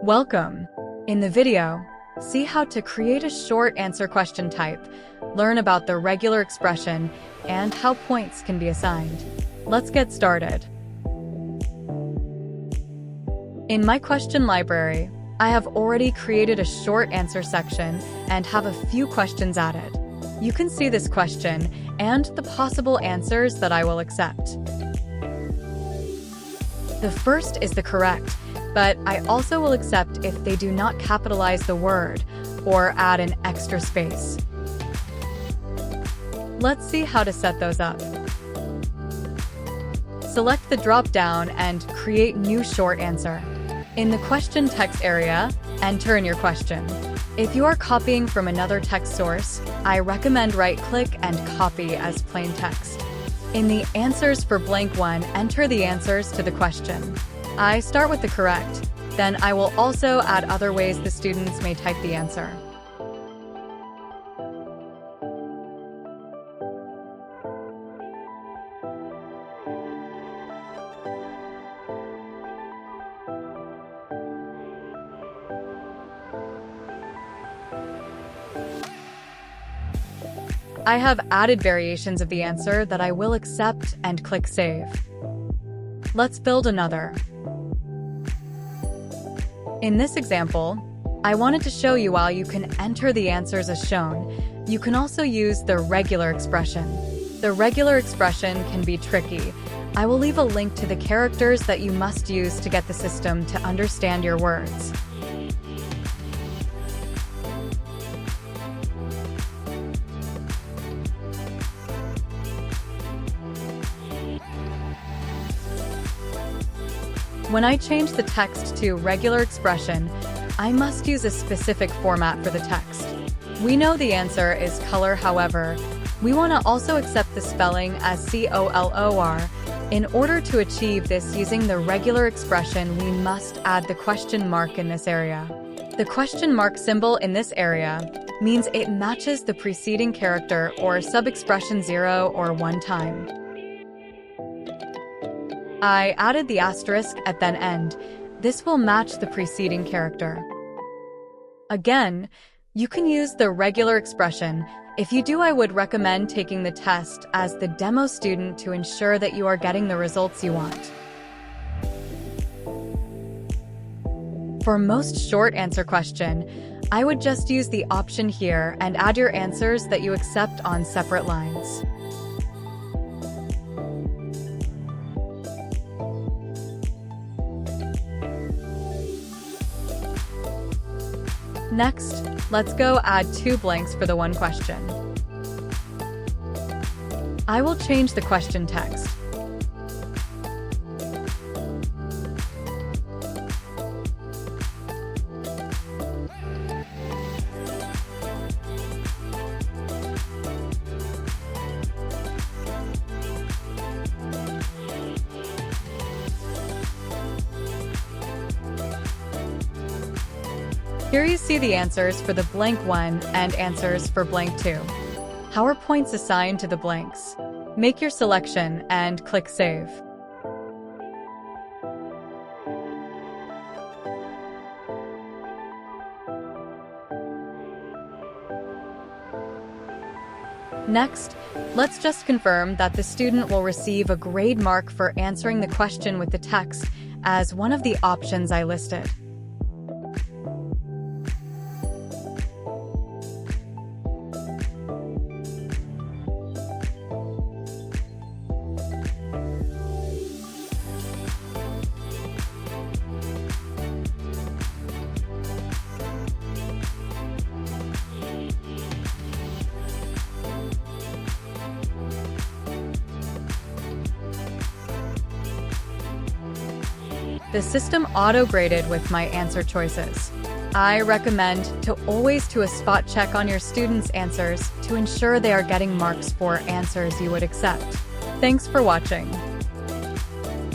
Welcome! In the video, see how to create a short answer question type, learn about the regular expression, and how points can be assigned. Let's get started. In my question library, I have already created a short answer section and have a few questions added. You can see this question and the possible answers that I will accept. The first is the correct, but I also will accept if they do not capitalize the word or add an extra space. Let's see how to set those up. Select the drop-down and create new short answer. In the question text area, enter in your question. If you are copying from another text source, I recommend right-click and copy as plain text. In the answers for blank one, enter the answers to the question. I start with the correct, then I will also add other ways the students may type the answer. I have added variations of the answer that I will accept and click Save. Let's build another. In this example, I wanted to show you while you can enter the answers as shown, you can also use the regular expression. The regular expression can be tricky. I will leave a link to the characters that you must use to get the system to understand your words. When I change the text to regular expression, I must use a specific format for the text. We know the answer is color, however, we want to also accept the spelling as COLOR. In order to achieve this using the regular expression, we must add the question mark in this area. The question mark symbol in this area means it matches the preceding character or sub-expression 0 or 1 time. I added the asterisk at then end. This will match the preceding character. Again, you can use the regular expression. If you do, I would recommend taking the test as the demo student to ensure that you are getting the results you want. For most short answer question, I would just use the option here and add your answers that you accept on separate lines. Next, let's go add 2 blanks for the one question. I will change the question text. Here you see the answers for the blank 1 and answers for blank 2. How are points assigned to the blanks? Make your selection and click Save. Next, let's just confirm that the student will receive a grade mark for answering the question with the text as one of the options I listed. The system auto-graded with my answer choices. I recommend to always do a spot check on your students' answers to ensure they are getting marks for answers you would accept. Thanks for watching.